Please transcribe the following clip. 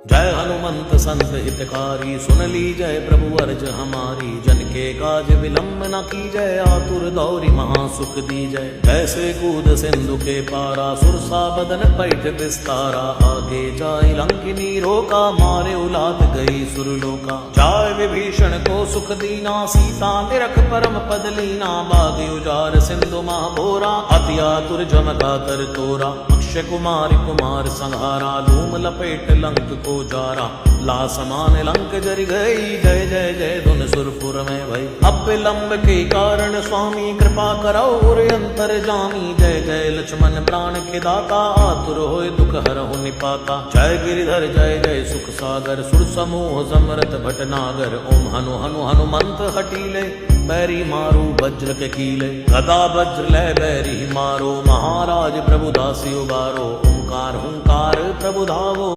जय हनुमंत संत हितकारी, सुन ली जय प्रभु अर्ज हमारी। जन के काज विलंब न की जय, आतुर दौरी महासुख दी जय। जैसे कूद सिंधु के पारा, सुरसा बदन पैठ विस्तारा। आगे जाय लंकिनी रोका, मारे उलाद गई सुरलोका। जाय विभीषण को सुख दीना, सीता निरख परम पद लीना। बाग उजार सिंधु महाभोरा, अति आतुर जमका तर तोरा। अक्षय कुमार कुमार संहारा, धूम लपेट लंक को जारा। ला समान लंक जरि गई, जय जय जय धुन सुरपुर में भई। अब विलंब के कारण स्वामी, कृपा करौ और अंतर जामी। जय जय लक्ष्मण प्राण के दाता, आतुर होय दुख हरहु निपाता। जय गिरिधर जय जय सुख सागर, सुर समूह समरथ भटनागर। ओम हनु हनु हनुमंत हटीले, बैरी मारू वज्र के कीले। गदा वज्र लय बैरी मारो, महाराज प्रभु दासी उबारो। ओंकार हुंकार प्रभु धावो।